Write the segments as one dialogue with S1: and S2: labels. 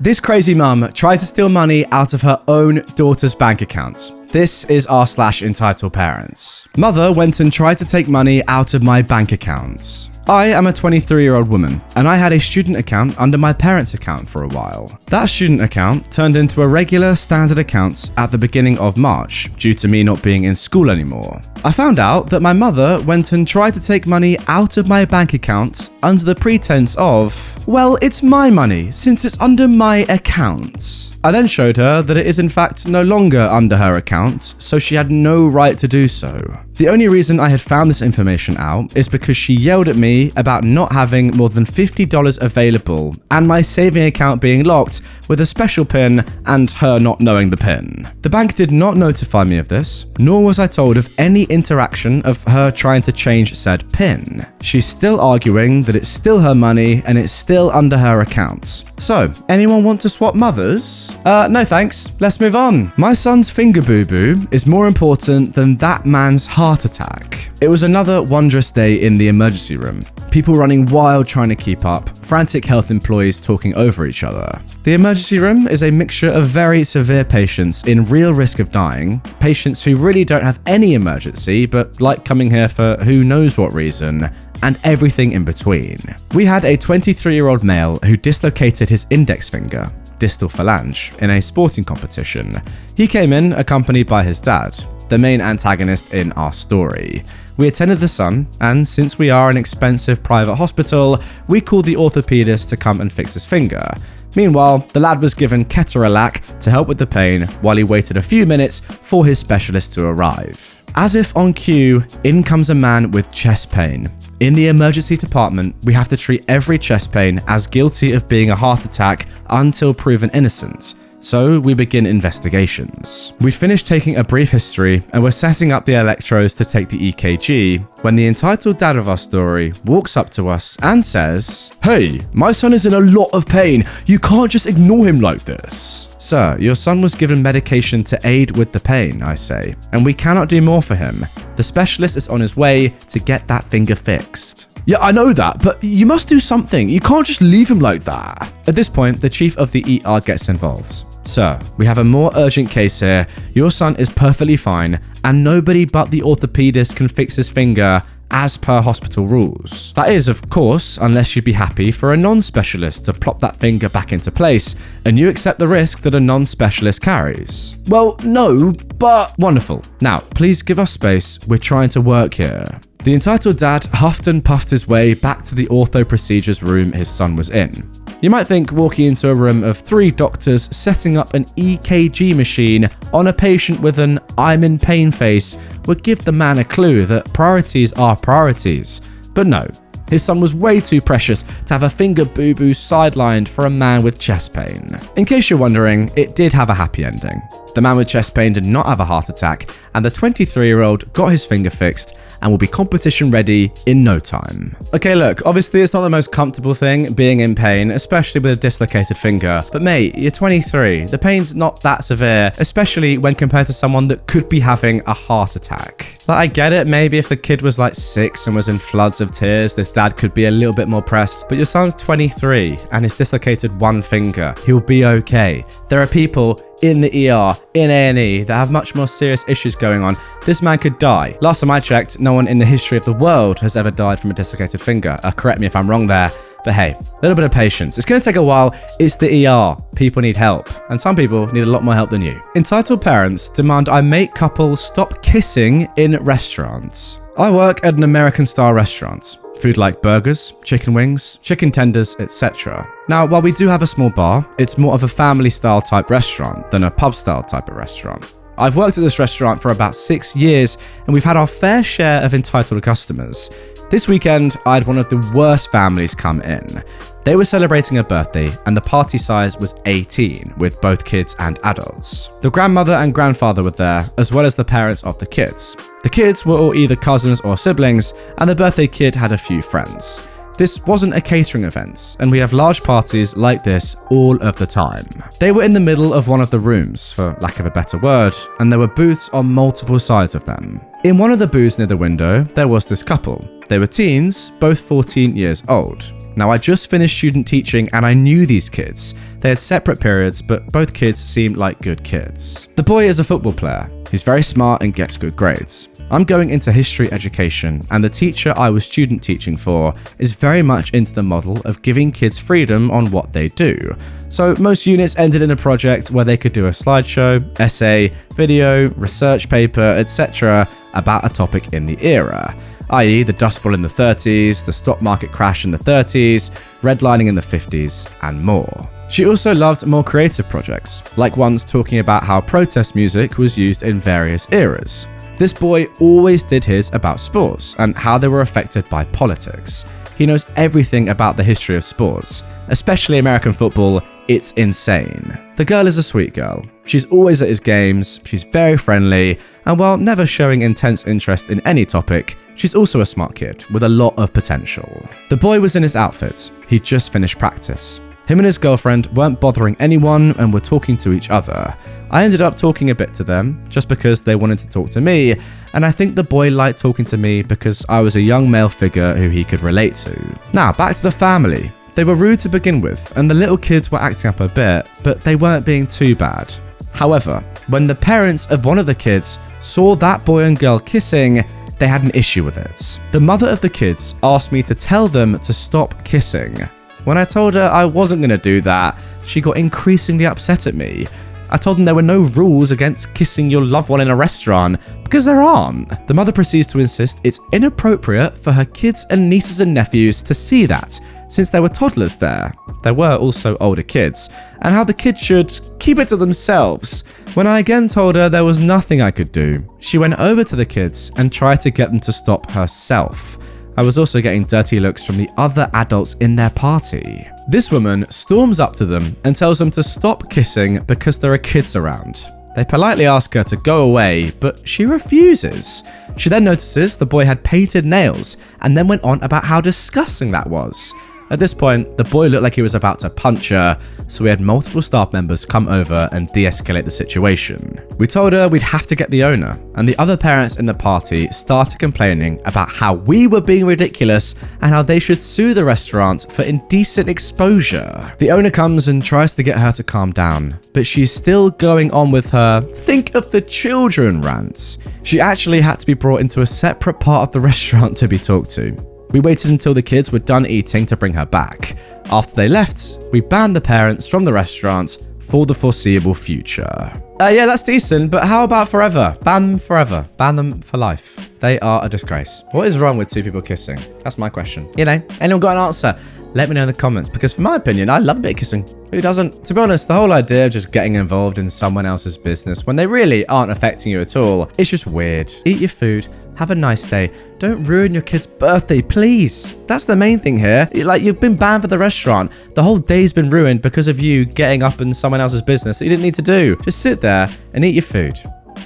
S1: This crazy mum tried to steal money out of her own daughter's bank accounts. This is r/EntitledParents. Mother went and tried to take money out of my bank accounts. I am a 23-year-old woman, and I had a student account under my parents' account for a while. That student account turned into a regular standard account at the beginning of March, due to me not being in school anymore. I found out that my mother went and tried to take money out of my bank account under the pretense of, well, it's my money, since it's under my account. I then showed her that it is in fact no longer under her account, so she had no right to do so. The only reason I had found this information out is because she yelled at me about not having more than $50 available and my saving account being locked with a special PIN and her not knowing the PIN. The bank did not notify me of this, nor was I told of any interaction of her trying to change said PIN. She's still arguing that it's still her money and it's still under her account. So, anyone want to swap mothers? No thanks, let's move on. My son's finger boo-boo is more important than that man's heart attack. It was another wondrous day in the emergency room. People running wild trying to keep up, frantic health employees talking over each other. The emergency room is a mixture of very severe patients in real risk of dying, patients who really don't have any emergency but like coming here for who knows what reason, and everything in between. We had a 23-year-old male who dislocated his index finger, distal phalange, in a sporting competition. He came in accompanied by his dad, the main antagonist in our story. We attended the son, and since we are an expensive private hospital, we called the orthopedist to come and fix his finger. Meanwhile, the lad was given ketorolac to help with the pain while he waited a few minutes for his specialist to arrive. As if on cue, in comes a man with chest pain. In the emergency department, we have to treat every chest pain as guilty of being a heart attack until proven innocent. So we begin investigations. We'd finished taking a brief history and we're setting up the electrodes to take the EKG when the entitled dad of our story walks up to us and says, "Hey, my son is in a lot of pain. You can't just ignore him like this." "Sir, your son was given medication to aid with the pain," I say, "and we cannot do more for him. The specialist is on his way to get that finger fixed." "Yeah, I know that, but you must do something. You can't just leave him like that." At this point, the chief of the ER gets involved. "Sir, we have a more urgent case here. Your son is perfectly fine, and nobody but the orthopedist can fix his finger as per hospital rules. That is, of course, unless you'd be happy for a non-specialist to plop that finger back into place, and you accept the risk that a non-specialist carries." "Well, no, but..." "Wonderful. Now, please give us space. We're trying to work here." The entitled dad huffed and puffed his way back to the ortho procedures room his son was in. You might think walking into a room of 3 doctors setting up an EKG machine on a patient with an "I'm in pain" face would give the man a clue that priorities are priorities. But no, his son was way too precious to have a finger boo-boo sidelined for a man with chest pain. In case you're wondering, it did have a happy ending. The man with chest pain did not have a heart attack, and the 23-year-old got his finger fixed and will be competition ready in no time. Okay, look, obviously it's not the most comfortable thing being in pain, especially with a dislocated finger, but mate, you're 23. The pain's not that severe, especially when compared to someone that could be having a heart attack. Like, I get it, maybe if the kid was like 6 and was in floods of tears, this dad could be a little bit more pressed, but your son's 23 and he's dislocated one finger. He'll be okay. There are people in the ER, in A&E, that have much more serious issues going on. This man could die. Last time I checked, no one in the history of the world has ever died from a dislocated finger. Correct me if I'm wrong there, but hey, a little bit of patience. It's going to take a while. It's the ER. People need help, and some people need a lot more help than you. Entitled parents demand I make couples stop kissing in restaurants. I work at an American-style restaurant. Food like burgers, chicken wings, chicken tenders, etc. Now, while we do have a small bar, it's more of a family-style type restaurant than a pub-style type of restaurant. I've worked at this restaurant for about 6 years, and we've had our fair share of entitled customers. This weekend, I had one of the worst families come in. They were celebrating a birthday, and the party size was 18, with both kids and adults. The grandmother and grandfather were there, as well as the parents of the kids. The kids were all either cousins or siblings, and the birthday kid had a few friends. This wasn't a catering event, and we have large parties like this all of the time. They were in the middle of one of the rooms, for lack of a better word, and there were booths on multiple sides of them. In one of the booths near the window, there was this couple. They were teens, both 14 years old. Now, I just finished student teaching and I knew these kids. They had separate periods, but both kids seemed like good kids. The boy is a football player. He's very smart and gets good grades. I'm going into history education, and the teacher I was student teaching for is very much into the model of giving kids freedom on what they do. So most units ended in a project where they could do a slideshow, essay, video, research paper, etc. about a topic in the era, i.e. the Dust Bowl in the 30s, the stock market crash in the 30s, redlining in the 50s, and more. She also loved more creative projects, like ones talking about how protest music was used in various eras. This boy always did his about sports and how they were affected by politics. He knows everything about the history of sports, especially American football. It's insane. The girl is a sweet girl. She's always at his games, she's very friendly, and while never showing intense interest in any topic, she's also a smart kid with a lot of potential. The boy was in his outfit. He'd just finished practice. Him and his girlfriend weren't bothering anyone and were talking to each other. I ended up talking a bit to them just because they wanted to talk to me, and I think the boy liked talking to me because I was a young male figure who he could relate to. Now, back to the family. They were rude to begin with, and the little kids were acting up a bit, but they weren't being too bad. However, when the parents of one of the kids saw that boy and girl kissing, they had an issue with it. The mother of the kids asked me to tell them to stop kissing. When I told her I wasn't going to do that, she got increasingly upset at me. I told them there were no rules against kissing your loved one in a restaurant, because there aren't. The mother proceeds to insist it's inappropriate for her kids and nieces and nephews to see that, since there were toddlers there. There were also older kids, and how the kids should keep it to themselves. When I again told her there was nothing I could do, she went over to the kids and tried to get them to stop herself. I was also getting dirty looks from the other adults in their party. This woman storms up to them and tells them to stop kissing because there are kids around. They politely ask her to go away, but she refuses. She then notices the boy had painted nails and then went on about how disgusting that was. At this point, the boy looked like he was about to punch her, so we had multiple staff members come over and de-escalate the situation. We told her we'd have to get the owner, and the other parents in the party started complaining about how we were being ridiculous and how they should sue the restaurant for indecent exposure. The owner comes and tries to get her to calm down, but she's still going on with her "think of the children" rants. She actually had to be brought into a separate part of the restaurant to be talked to. We waited until the kids were done eating to bring her back. After they left, we banned the parents from the restaurant for the foreseeable future. Yeah, that's decent, but how about forever? Ban them forever. Ban them for life. They are a disgrace. What is wrong with two people kissing? That's my question. You know, anyone got an answer? Let me know in the comments, because for my opinion, I love a bit of kissing. Who doesn't? To be honest, the whole idea of just getting involved in someone else's business when they really aren't affecting you at all, it's just weird. Eat your food. Have a nice day. Don't ruin your kid's birthday, please. That's the main thing here. Like, you've been banned for the restaurant. The whole day's been ruined because of you getting up in someone else's business that you didn't need to do. Just sit there and eat your food.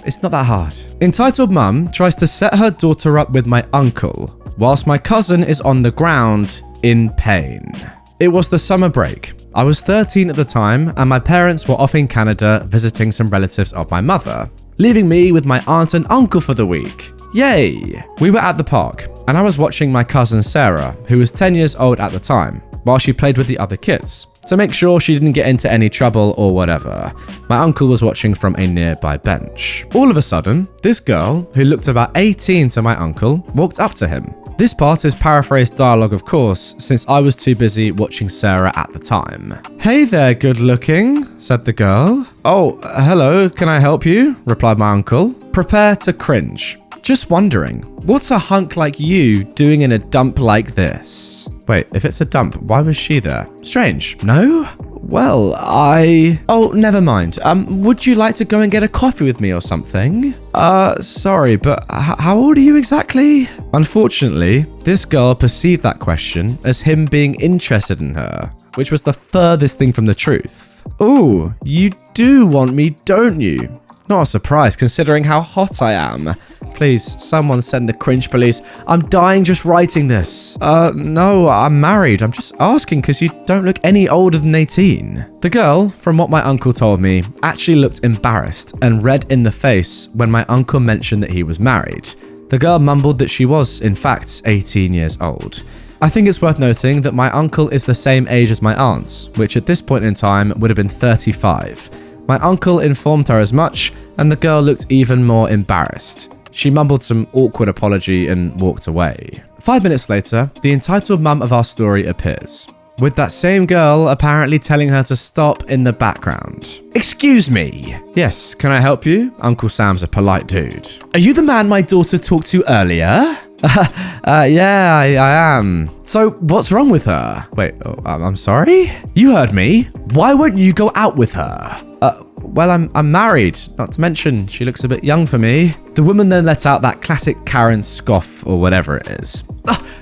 S1: It's not that hard. Entitled Mum tries to set her daughter up with my uncle, whilst my cousin is on the ground in pain. It was the summer break. I was 13 at the time, and my parents were off in Canada visiting some relatives of my mother, leaving me with my aunt and uncle for the week. Yay! We were at the park, and I was watching my cousin Sarah, who was 10 years old at the time, while she played with the other kids, to make sure she didn't get into any trouble or whatever. My uncle was watching from a nearby bench. All of a sudden, this girl, who looked about 18 to my uncle, walked up to him. This part is paraphrased dialogue, of course, since I was too busy watching Sarah at the time. "Hey there, good looking," said the girl. "Oh, hello, can I help you?" replied my uncle. Prepare to cringe. Just wondering, what's a hunk like you doing in a dump like this? Wait, if it's a dump, why was she there? Strange, no? Well, Oh, never mind. Would you like to go and get a coffee with me or something? Sorry, but how old are you exactly? Unfortunately, this girl perceived that question as him being interested in her, which was the furthest thing from the truth. "Ooh, you do want me, don't you?" Not a surprise, considering how hot I am. Please, someone send the cringe police. I'm dying just writing this. No, I'm married. I'm just asking because you don't look any older than 18. The girl, from what my uncle told me, actually looked embarrassed and red in the face when my uncle mentioned that he was married. The girl mumbled that she was, in fact, 18 years old. I think it's worth noting that my uncle is the same age as my aunt, which at this point in time would have been 35. My uncle informed her as much, and the girl looked even more embarrassed. She mumbled some awkward apology and walked away. 5 minutes later, the entitled mum of our story appears, with that same girl apparently telling her to stop in the background. Excuse me. Yes, can I help you? Uncle Sam's a polite dude. Are you the man my daughter talked to earlier? Yeah, I am. So, what's wrong with her? Wait, I'm sorry? You heard me. Why won't you go out with her? Well, I'm married. Not to mention, she looks a bit young for me. The woman then lets out that classic Karen scoff or whatever it is.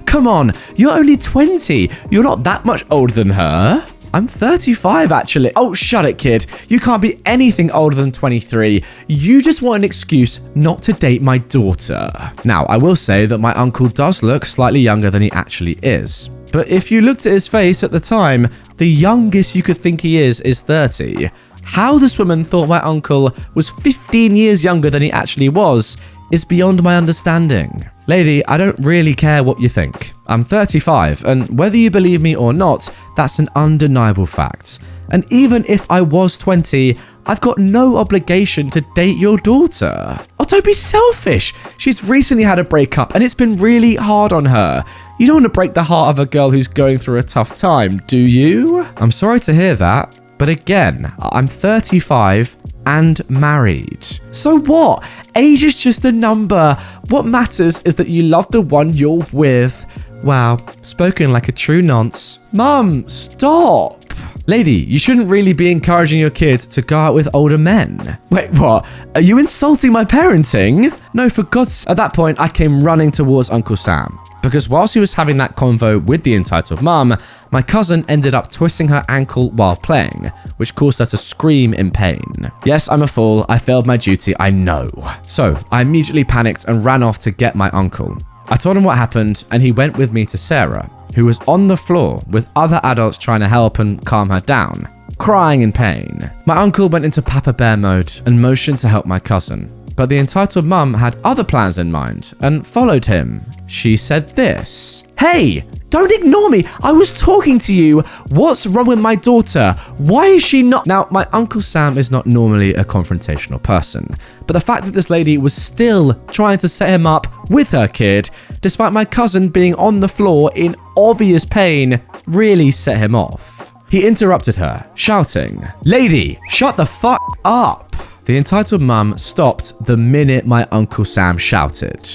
S1: Come on, you're only 20. You're not that much older than her. I'm 35, actually. Oh, shut it, kid. You can't be anything older than 23. You just want an excuse not to date my daughter. Now, I will say that my uncle does look slightly younger than he actually is. But if you looked at his face at the time, the youngest you could think he is 30. How this woman thought my uncle was 15 years younger than he actually was is beyond my understanding. Lady, I don't really care what you think. I'm 35, and whether you believe me or not, that's an undeniable fact. And even if I was 20, I've got no obligation to date your daughter. Oh, don't be selfish. She's recently had a breakup, and it's been really hard on her. You don't want to break the heart of a girl who's going through a tough time, do you? I'm sorry to hear that. But again, I'm 35 and married. So what? Age is just a number. What matters is that you love the one you're with. Wow, spoken like a true nonce. Mum, stop. Lady, you shouldn't really be encouraging your kid to go out with older men. Wait, what? Are you insulting my parenting? No, for God's sake. At that point, I came running towards Uncle Sam. Because whilst he was having that convo with the entitled mum, my cousin ended up twisting her ankle while playing, which caused her to scream in pain. Yes, I'm a fool. I failed my duty, I know. So, I immediately panicked and ran off to get my uncle. I told him what happened, and he went with me to Sarah, who was on the floor with other adults trying to help and calm her down, crying in pain. My uncle went into Papa Bear mode and motioned to help my cousin. But the entitled mum had other plans in mind and followed him. She said this. Hey, don't ignore me. I was talking to you. What's wrong with my daughter? Why is she not? Now, my Uncle Sam is not normally a confrontational person, but the fact that this lady was still trying to set him up with her kid, despite my cousin being on the floor in obvious pain, really set him off. He interrupted her, shouting, "Lady, shut the fuck up." The entitled mum stopped the minute my Uncle Sam shouted.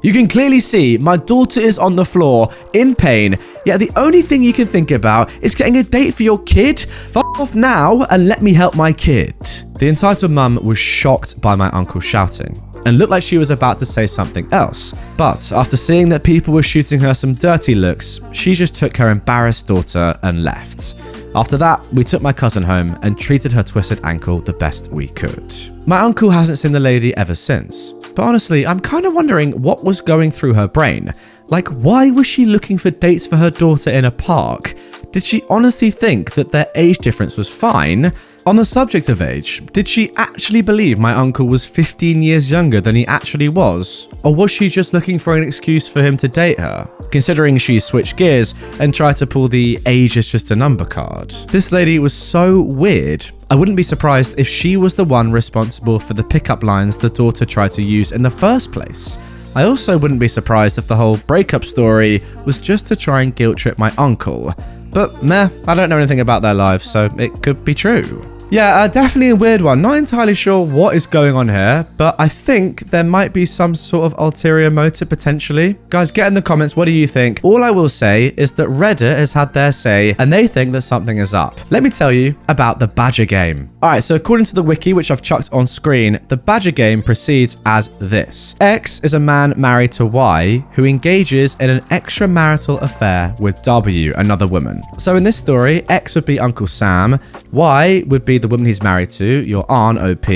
S1: You can clearly see my daughter is on the floor in pain, yet the only thing you can think about is getting a date for your kid? Fuck off now and let me help my kid. The entitled mum was shocked by my uncle shouting and looked like she was about to say something else. But after seeing that people were shooting her some dirty looks, she just took her embarrassed daughter and left. After that, we took my cousin home and treated her twisted ankle the best we could. My uncle hasn't seen the lady ever since. But honestly, I'm kind of wondering what was going through her brain. Like, why was she looking for dates for her daughter in a park? Did she honestly think that their age difference was fine? On the subject of age, did she actually believe my uncle was 15 years younger than he actually was? Or was she just looking for an excuse for him to date her? Considering she switched gears and tried to pull the age is just a number card. This lady was so weird. I wouldn't be surprised if she was the one responsible for the pickup lines the daughter tried to use in the first place. I also wouldn't be surprised if the whole breakup story was just to try and guilt trip my uncle. But meh, I don't know anything about their lives, so it could be true. Yeah, definitely a weird one. Not entirely sure what is going on here, but I think there might be some sort of ulterior motive potentially. Guys, get in the comments, what do you think? All I will say is that Reddit has had their say and they think that something is up. Let me tell you about the Badger game. Alright, so according to the wiki, which I've chucked on screen, the Badger game proceeds as this. X is a man married to Y who engages in an extramarital affair with W, another woman. So in this story, X would be Uncle Sam, Y would be the woman he's married to, your Aunt OP,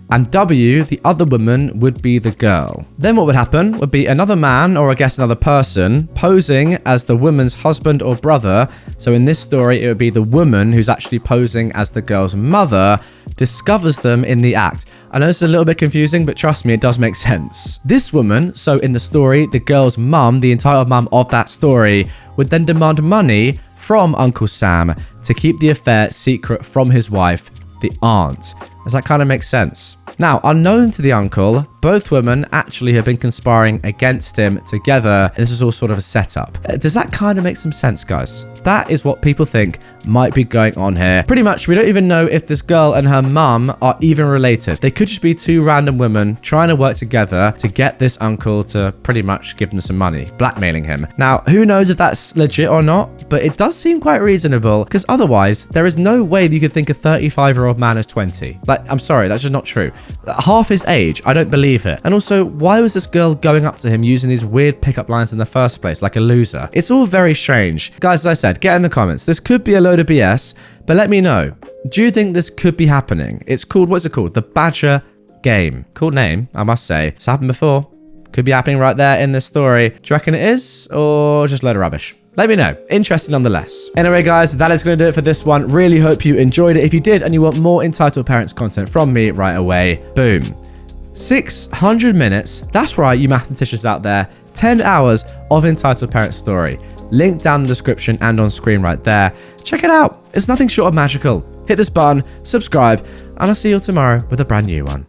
S1: and W, the other woman, would be the girl. Then what would happen would be another man, or I guess another person, posing as the woman's husband or brother. So in this story, it would be the woman who's actually posing as the girl's mother, discovers them in the act. I know this is a little bit confusing, but trust me, it does make sense. This woman, so in the story, the girl's mum, the entitled mum of that story, would then demand money from Uncle Sam to keep the affair secret from his wife, the aunt. Does that kind of make sense? Now, unknown to the uncle, both women actually have been conspiring against him together. This is all sort of a setup. Does that kind of make some sense, guys? That is what people think might be going on here. Pretty much, we don't even know if this girl and her mum are even related. They could just be two random women trying to work together to get this uncle to pretty much give them some money, blackmailing him. Now, who knows if that's legit or not, but it does seem quite reasonable, because otherwise, there is no way that you could think a 35-year-old man is 20. Like, I'm sorry, that's just not true. Half his age, I don't believe it. And also, why was this girl going up to him using these weird pickup lines in the first place, like a loser? It's all very strange. Guys, as I said, get in the comments. This could be a load of BS, but let me know. Do you think this could be happening? It's called, what's it called? The Badger Game. Cool name, I must say. It's happened before. Could be happening right there in this story. Do you reckon it is, or just a load of rubbish? Let me know. Interesting nonetheless. Anyway, guys, that is going to do it for this one. Really hope you enjoyed it. If you did and you want more Entitled Parents content from me right away, boom. 600 minutes. That's right, you mathematicians out there. 10 hours of Entitled Parents story. Link down in the description and on screen right there. Check it out. It's nothing short of magical. Hit this button, subscribe, and I'll see you all tomorrow with a brand new one.